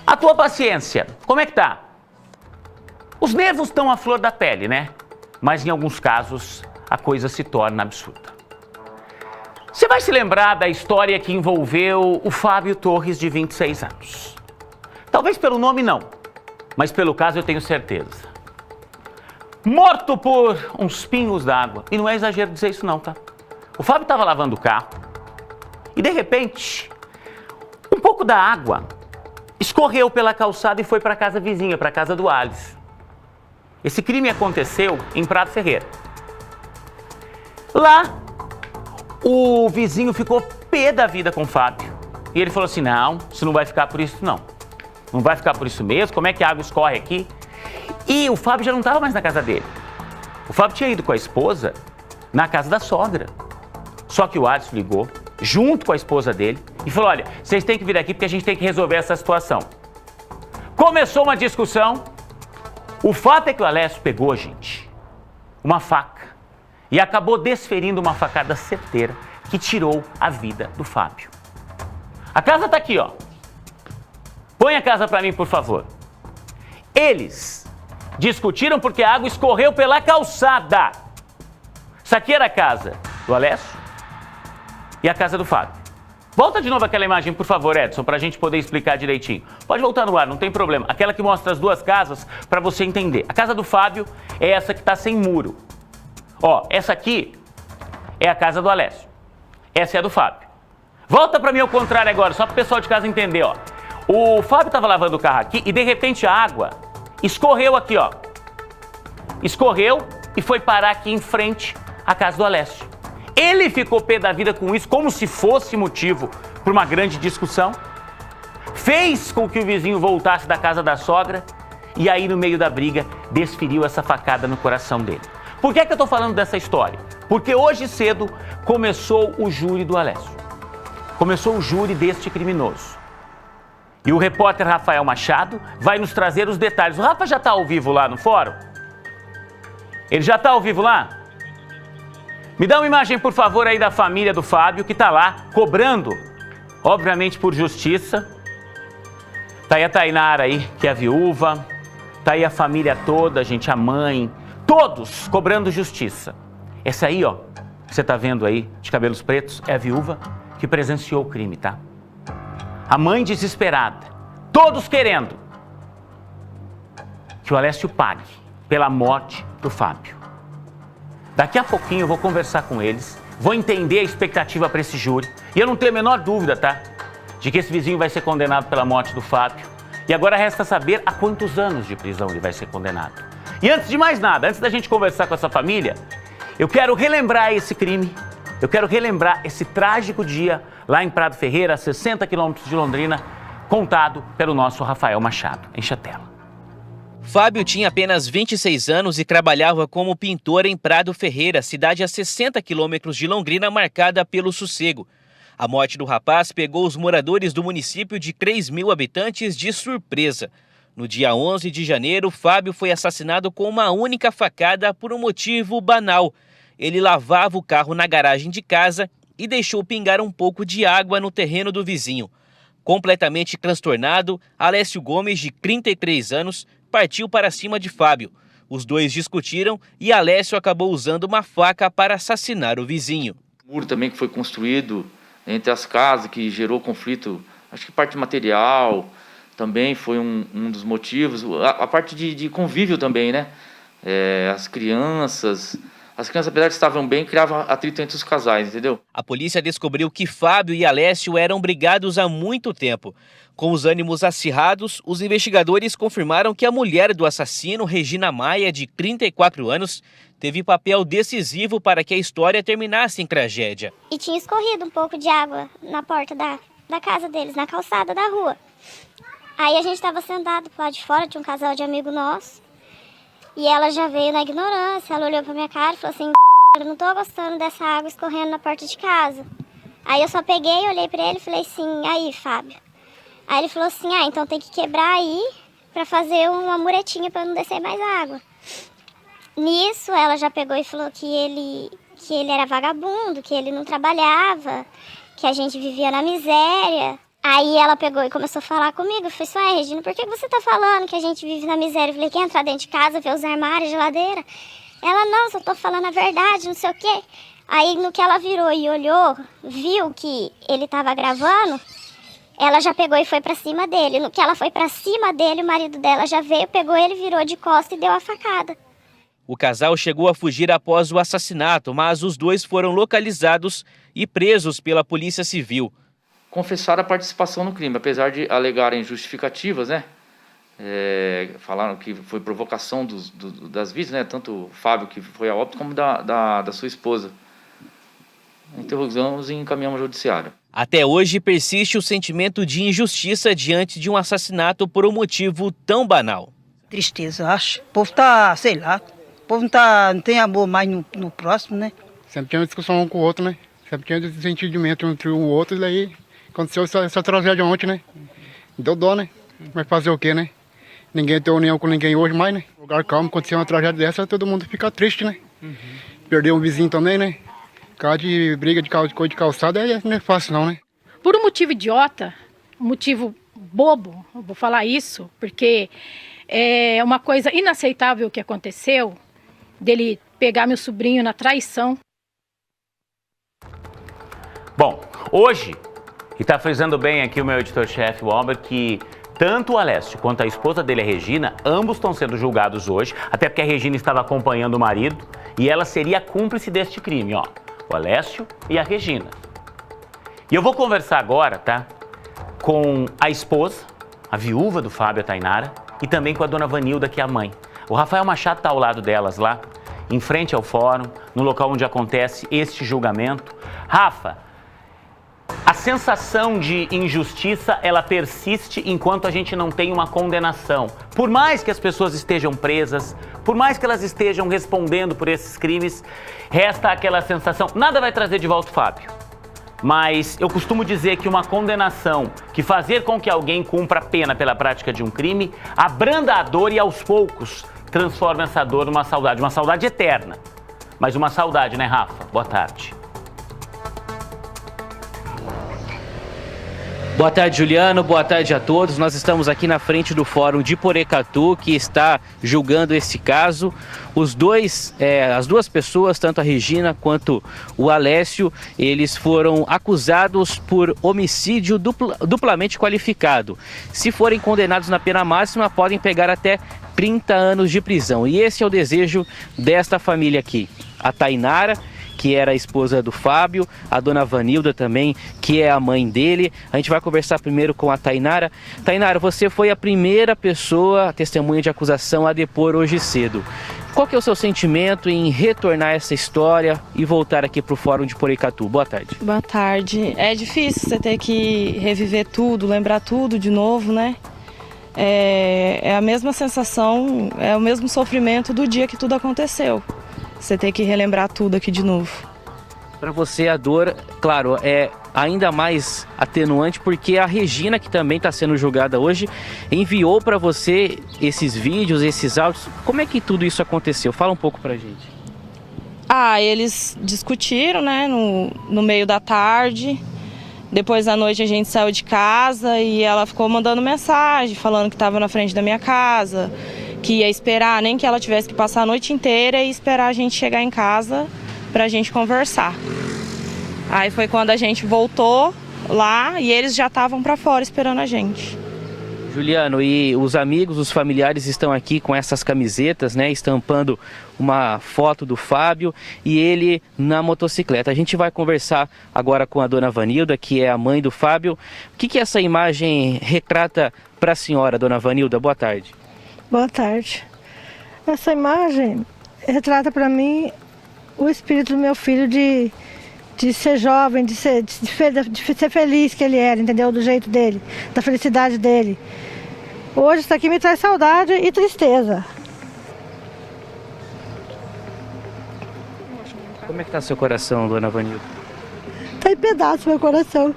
A tua paciência, como é que tá? Os nervos estão à flor da pele, né? Mas em alguns casos a coisa se torna absurda. Você vai se lembrar da história que envolveu o Fábio Torres, de 26 anos. Talvez pelo nome não, mas pelo caso eu tenho certeza. Morto por uns pingos d'água. E não é exagero dizer isso não, tá? O Fábio estava lavando o carro e, de repente, um pouco da água escorreu pela calçada e foi para a casa vizinha, para a casa do Alisson. Esse crime aconteceu em Prado Ferreira. Lá, o vizinho ficou pé da vida com o Fábio. E ele falou assim, não, isso não vai ficar por isso não. Não vai ficar por isso mesmo, como é que a água escorre aqui? E o Fábio já não estava mais na casa dele. O Fábio tinha ido com a esposa na casa da sogra. Só que o Alisson ligou, junto com a esposa dele, e falou, olha, vocês têm que vir aqui porque a gente tem que resolver essa situação. Começou uma discussão. O fato é que o Alessio pegou, gente, uma faca e acabou desferindo uma facada certeira que tirou a vida do Fábio. A casa tá aqui, ó. Põe a casa pra mim, por favor. Eles discutiram porque a água escorreu pela calçada. Isso aqui era a casa do Alessio e a casa do Fábio. Volta de novo aquela imagem, por favor, Edson, pra gente poder explicar direitinho. Pode voltar no ar, não tem problema. Aquela que mostra as duas casas pra você entender. A casa do Fábio é essa que tá sem muro. Ó, essa aqui é a casa do Alessio. Essa é a do Fábio. Volta pra mim ao contrário agora, só pro pessoal de casa entender, ó. O Fábio tava lavando o carro aqui e, de repente, a água escorreu aqui, ó. Escorreu e foi parar aqui em frente à casa do Alessio. Ele ficou pé da vida com isso, como se fosse motivo para uma grande discussão. Fez com que o vizinho voltasse da casa da sogra e aí, no meio da briga, desferiu essa facada no coração dele. Por que eu tô falando dessa história? Porque hoje cedo começou o júri do Alessio. Começou o júri deste criminoso. E o repórter Rafael Machado vai nos trazer os detalhes. O Rafa já está ao vivo lá no fórum? Ele já está ao vivo lá? Me dá uma imagem, por favor, aí da família do Fábio, que está lá, cobrando, obviamente por justiça. Tá aí a Tainara aí, que é a viúva. Tá aí a família toda, gente, a mãe. Todos cobrando justiça. Essa aí, ó, que você tá vendo aí, de cabelos pretos, é a viúva que presenciou o crime, tá? A mãe desesperada. Todos querendo que o Alessio pague pela morte do Fábio. Daqui a pouquinho eu vou conversar com eles, vou entender a expectativa para esse júri. E eu não tenho a menor dúvida, tá? De que esse vizinho vai ser condenado pela morte do Fábio. E agora resta saber a quantos anos de prisão ele vai ser condenado. E antes de mais nada, antes da gente conversar com essa família, eu quero relembrar esse crime, eu quero relembrar esse trágico dia lá em Prado Ferreira, a 60 quilômetros de Londrina, contado pelo nosso Rafael Machado. Enche a tela. Fábio tinha apenas 26 anos e trabalhava como pintor em Prado Ferreira, cidade a 60 quilômetros de Londrina, marcada pelo sossego. A morte do rapaz pegou os moradores do município de 3.000 habitantes de surpresa. No dia 11 de janeiro, Fábio foi assassinado com uma única facada por um motivo banal. Ele lavava o carro na garagem de casa e deixou pingar um pouco de água no terreno do vizinho. Completamente transtornado, Alessio Gomes, de 33 anos, partiu para cima de Fábio. Os dois discutiram e Alessio acabou usando uma faca para assassinar o vizinho. O muro também que foi construído entre as casas, que gerou conflito, acho que parte material também foi um dos motivos. A parte de convívio também, né? As crianças, apesar de estavam bem, criavam atrito entre os casais, entendeu? A polícia descobriu que Fábio e Alessio eram brigados há muito tempo. Com os ânimos acirrados, os investigadores confirmaram que a mulher do assassino, Regina Maia, de 34 anos, teve papel decisivo para que a história terminasse em tragédia. E tinha escorrido um pouco de água na porta da casa deles, na calçada da rua. Aí a gente estava sentado lá de fora, tinha um casal de amigo nosso. E ela já veio na ignorância, ela olhou pra minha cara e falou assim: eu não tô gostando dessa água escorrendo na porta de casa. Aí eu só peguei, olhei pra ele e falei assim: aí, Fábio. Aí ele falou assim: então tem que quebrar aí pra fazer uma muretinha pra não descer mais água. Nisso ela já pegou e falou que ele era vagabundo, que ele não trabalhava, que a gente vivia na miséria. Aí ela pegou e começou a falar comigo. Eu falei, ué, Regina, por que você tá falando que a gente vive na miséria? Eu falei, quer entrar dentro de casa, ver os armários, geladeira? Ela, não, só tô falando a verdade, não sei o quê. Aí no que ela virou e olhou, viu que ele tava gravando, ela já pegou e foi pra cima dele. No que ela foi pra cima dele, o marido dela já veio, pegou ele, virou de costas e deu a facada. O casal chegou a fugir após o assassinato, mas os dois foram localizados e presos pela Polícia Civil. Confessaram a participação no crime, apesar de alegarem justificativas, né? Falaram que foi provocação das vítimas, né? Tanto o Fábio, que foi a óbito, como da sua esposa. Interrogamos e encaminhamos ao judiciário. Até hoje persiste o sentimento de injustiça diante de um assassinato por um motivo tão banal. Tristeza, eu acho. O povo sei lá, o povo não tem amor mais no próximo, né? Sempre tinha discussão um com o outro, né? Sempre tinha desentendimento entre um e o outro, e daí aconteceu essa tragédia ontem, né? Deu dó, né? Mas fazer o quê, né? Ninguém tem união com ninguém hoje mais, né? Lugar calmo, aconteceu uma tragédia dessa, todo mundo fica triste, né? Perdeu um vizinho também, né? Caso de briga de coisa de calçada não é fácil não, né? Por um motivo idiota, um motivo bobo, eu vou falar isso, porque é uma coisa inaceitável que aconteceu, dele pegar meu sobrinho na traição. Bom, hoje, e está frisando bem aqui o meu editor-chefe, o Albert, que tanto o Alessio quanto a esposa dele, a Regina, ambos estão sendo julgados hoje, até porque a Regina estava acompanhando o marido e ela seria cúmplice deste crime, ó. O Alessio e a Regina. E eu vou conversar agora, tá? Com a esposa, a viúva do Fábio, a Tainara, e também com a dona Vanilda, que é a mãe. O Rafael Machado está ao lado delas lá, em frente ao fórum, no local onde acontece este julgamento. Rafa, a sensação de injustiça, ela persiste enquanto a gente não tem uma condenação. Por mais que as pessoas estejam presas, por mais que elas estejam respondendo por esses crimes, resta aquela sensação, nada vai trazer de volta o Fábio. Mas eu costumo dizer que uma condenação, que fazer com que alguém cumpra a pena pela prática de um crime, abranda a dor e aos poucos transforma essa dor numa saudade eterna. Mas uma saudade, né, Rafa? Boa tarde. Boa tarde, Juliano. Boa tarde a todos. Nós estamos aqui na frente do Fórum de Porecatu, que está julgando esse caso. As duas pessoas, tanto a Regina quanto o Alessio, eles foram acusados por homicídio duplamente qualificado. Se forem condenados na pena máxima, podem pegar até 30 anos de prisão. E esse é o desejo desta família aqui. A Tainara, que era a esposa do Fábio, a dona Vanilda também, que é a mãe dele. A gente vai conversar primeiro com a Tainara. Tainara, você foi a primeira pessoa, a testemunha de acusação, a depor hoje cedo. Qual que é o seu sentimento em retornar essa história e voltar aqui para o Fórum de Porecatu? Boa tarde. Boa tarde. É difícil você ter que reviver tudo, lembrar tudo de novo, né? É a mesma sensação, é o mesmo sofrimento do dia que tudo aconteceu. Você tem que relembrar tudo aqui de novo. Para você a dor, claro, é ainda mais atenuante porque a Regina, que também está sendo julgada hoje, enviou para você esses vídeos, esses áudios. Como é que tudo isso aconteceu? Fala um pouco pra gente. Eles discutiram, né, no meio da tarde. Depois da noite a gente saiu de casa e ela ficou mandando mensagem, falando que estava na frente da minha casa, que ia esperar, nem que ela tivesse que passar a noite inteira e esperar a gente chegar em casa pra gente conversar. Aí foi quando a gente voltou lá e eles já estavam pra fora esperando a gente. Juliano, e os amigos, os familiares estão aqui com essas camisetas, né, estampando uma foto do Fábio e ele na motocicleta. A gente vai conversar agora com a dona Vanilda, que é a mãe do Fábio. O que essa imagem retrata para a senhora, dona Vanilda? Boa tarde. Boa tarde. Essa imagem retrata para mim o espírito do meu filho de ser jovem, de ser feliz que ele era, entendeu? Do jeito dele, da felicidade dele. Hoje isso aqui me traz saudade e tristeza. Como é que tá seu coração, dona Vanilda? Tá em pedaços meu coração.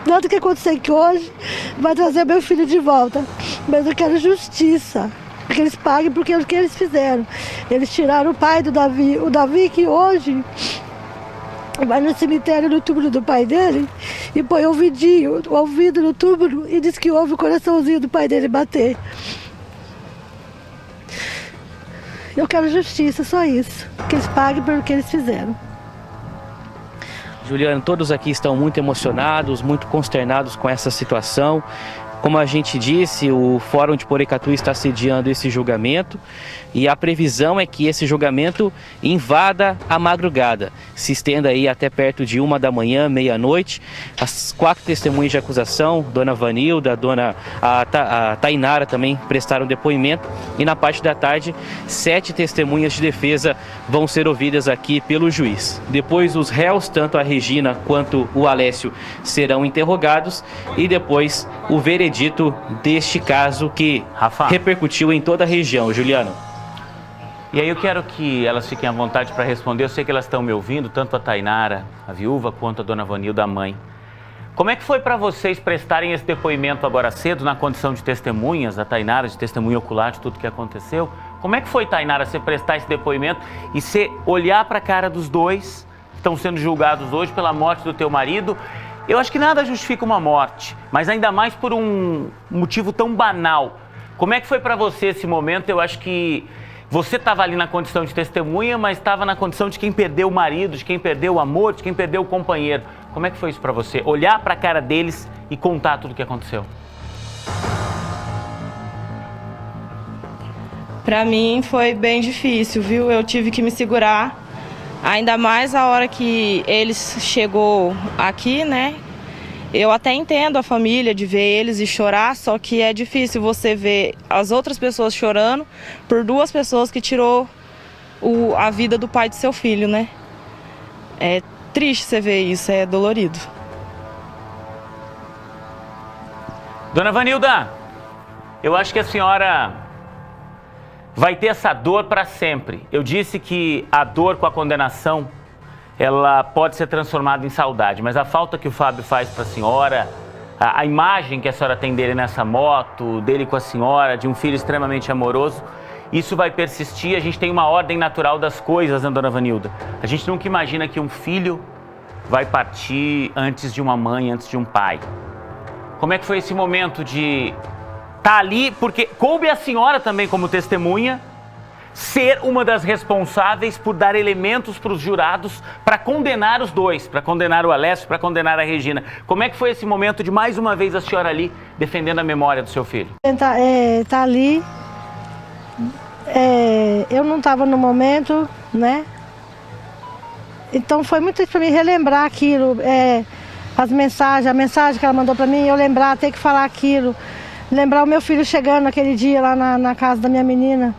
Nada que acontecer aqui hoje vai trazer meu filho de volta. Mas eu quero justiça. Que eles paguem porque é o que eles fizeram. Eles tiraram o pai do Davi. O Davi que hoje vai no cemitério, no túmulo do pai dele, e põe o ouvido no túmulo e diz que ouve o coraçãozinho do pai dele bater. Eu quero justiça, só isso. Que eles paguem pelo que eles fizeram. Juliana, todos aqui estão muito emocionados, muito consternados com essa situação. Como a gente disse, o Fórum de Porecatu está sediando esse julgamento e a previsão é que esse julgamento invada a madrugada, se estenda aí até perto de 1 da manhã, meia-noite. As 4 testemunhas de acusação, Dona Vanilda, a Tainara também prestaram depoimento e na parte da tarde 7 testemunhas de defesa vão ser ouvidas aqui pelo juiz. Depois os réus, tanto a Regina quanto o Alessio, serão interrogados e depois o veredito deste caso que repercutiu em toda a região. Juliano. E aí eu quero que elas fiquem à vontade para responder. Eu sei que elas estão me ouvindo, tanto a Tainara, a viúva, quanto a Dona Vanilda, a mãe. Como é que foi para vocês prestarem esse depoimento agora cedo, na condição de testemunhas, a Tainara de testemunha ocular de tudo que aconteceu? Como é que foi, Tainara, você prestar esse depoimento e você olhar para a cara dos dois que estão sendo julgados hoje pela morte do teu marido? Eu acho que nada justifica uma morte, mas ainda mais por um motivo tão banal. Como é que foi para você esse momento? Eu acho que você estava ali na condição de testemunha, mas estava na condição de quem perdeu o marido, de quem perdeu o amor, de quem perdeu o companheiro. Como é que foi isso para você? Olhar para a cara deles e contar tudo o que aconteceu. Para mim foi bem difícil, viu? Eu tive que me segurar. Ainda mais a hora que eles chegou aqui, né? Eu até entendo a família de ver eles e chorar, só que é difícil você ver as outras pessoas chorando por 2 pessoas que tirou a vida do pai do seu filho, né? É triste você ver isso, é dolorido. Dona Vanilda, eu acho que a senhora vai ter essa dor para sempre. Eu disse que a dor com a condenação, ela pode ser transformada em saudade, mas a falta que o Fábio faz para a senhora, a imagem que a senhora tem dele nessa moto, dele com a senhora, de um filho extremamente amoroso, isso vai persistir. A gente tem uma ordem natural das coisas, né, Dona Vanilda? A gente nunca imagina que um filho vai partir antes de uma mãe, antes de um pai. Como é que foi esse momento de estar ali, porque coube a senhora também como testemunha, ser uma das responsáveis por dar elementos para os jurados para condenar os dois, para condenar o Alessio, para condenar a Regina. Como é que foi esse momento de mais uma vez a senhora ali defendendo a memória do seu filho? Tá ali, eu não estava no momento, né? Então foi muito difícil para mim relembrar aquilo, as mensagens, a mensagem que ela mandou para mim, eu lembrar, ter que falar aquilo, lembrar o meu filho chegando naquele dia lá na casa da minha menina,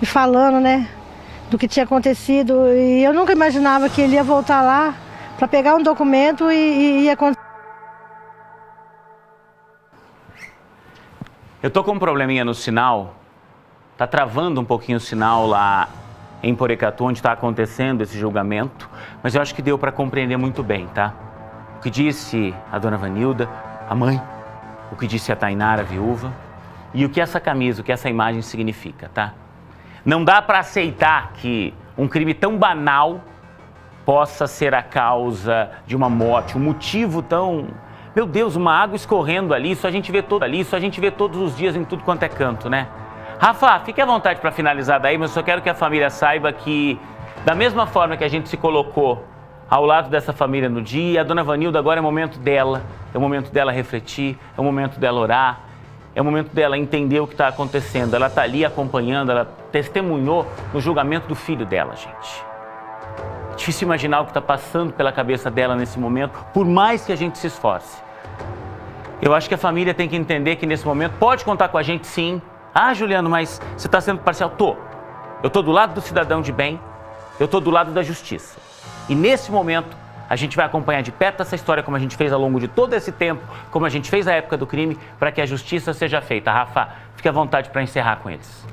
e falando, né, do que tinha acontecido. E eu nunca imaginava que ele ia voltar lá para pegar um documento e ia acontecer. Eu tô com um probleminha no sinal, tá travando um pouquinho o sinal lá em Porecatu, onde está acontecendo esse julgamento, mas eu acho que deu para compreender muito bem, tá? O que disse a Dona Vanilda, a mãe, o que disse a Tainara, a viúva, e o que essa camisa, o que essa imagem significa, tá? Não dá para aceitar que um crime tão banal possa ser a causa de uma morte, um motivo tão... Meu Deus, uma água escorrendo ali, isso a gente vê todos os dias em tudo quanto é canto, né? Rafa, fique à vontade para finalizar daí, mas eu só quero que a família saiba que, da mesma forma que a gente se colocou ao lado dessa família no dia, a Dona Vanilda agora é o momento dela refletir, é o momento dela orar, é o momento dela entender o que está acontecendo. Ela está ali acompanhando, ela testemunhou no julgamento do filho dela, gente. É difícil imaginar o que está passando pela cabeça dela nesse momento, por mais que a gente se esforce. Eu acho que a família tem que entender que nesse momento pode contar com a gente sim. Ah, Juliano, mas você está sendo parcial? Eu estou do lado do cidadão de bem, eu estou do lado da justiça. E nesse momento, a gente vai acompanhar de perto essa história, como a gente fez ao longo de todo esse tempo, como a gente fez na época do crime, para que a justiça seja feita. Rafa, fique à vontade para encerrar com eles.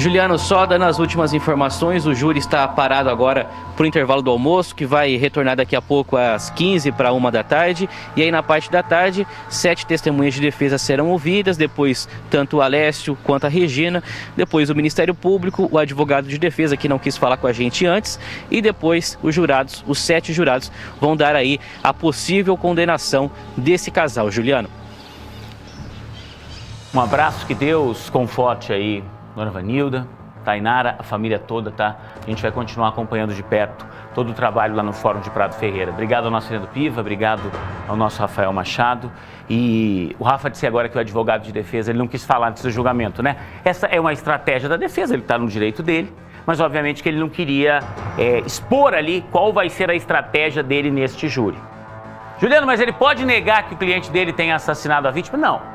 Juliano, só dando as últimas informações, o júri está parado agora para o intervalo do almoço, que vai retornar daqui a pouco às 15 para 1 da tarde. E aí na parte da tarde, 7 testemunhas de defesa serão ouvidas, depois tanto o Alessio quanto a Regina, depois o Ministério Público, o advogado de defesa que não quis falar com a gente antes, e depois os jurados, os 7 jurados, vão dar aí a possível condenação desse casal. Juliano. Um abraço, que Deus conforte aí Dona Vanilda, Tainara, a família toda, tá? A gente vai continuar acompanhando de perto todo o trabalho lá no Fórum de Prado Ferreira. Obrigado ao nosso Fernando Piva, obrigado ao nosso Rafael Machado. E o Rafa disse agora que o advogado de defesa, ele não quis falar antes do julgamento, né? Essa é uma estratégia da defesa, ele está no direito dele, mas obviamente que ele não queria expor ali qual vai ser a estratégia dele neste júri. Juliano, mas ele pode negar que o cliente dele tenha assassinado a vítima? Não.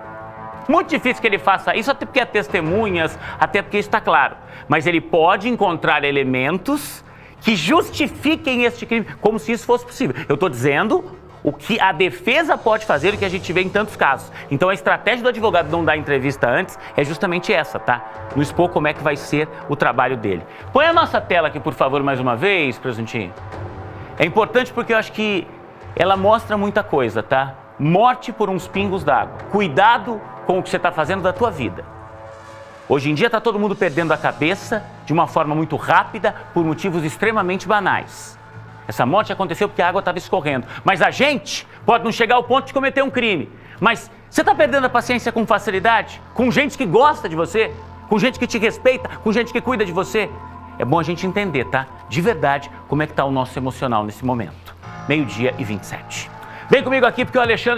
Muito difícil que ele faça isso, até porque há testemunhas, até porque isso está claro. Mas ele pode encontrar elementos que justifiquem este crime, como se isso fosse possível. Eu estou dizendo o que a defesa pode fazer, o que a gente vê em tantos casos. Então a estratégia do advogado não dar entrevista antes é justamente essa, tá? Não expor como é que vai ser o trabalho dele. Põe a nossa tela aqui, por favor, mais uma vez, presuntinho. É importante porque eu acho que ela mostra muita coisa, tá? Morte por uns pingos d'água. Cuidado com o que você está fazendo da tua vida. Hoje em dia está todo mundo perdendo a cabeça de uma forma muito rápida por motivos extremamente banais. Essa morte aconteceu porque a água estava escorrendo. Mas a gente pode não chegar ao ponto de cometer um crime. Mas você está perdendo a paciência com facilidade? Com gente que gosta de você? Com gente que te respeita? Com gente que cuida de você? É bom a gente entender, tá? De verdade, como é que está o nosso emocional nesse momento. 12:27. Vem comigo aqui porque o Alexandre...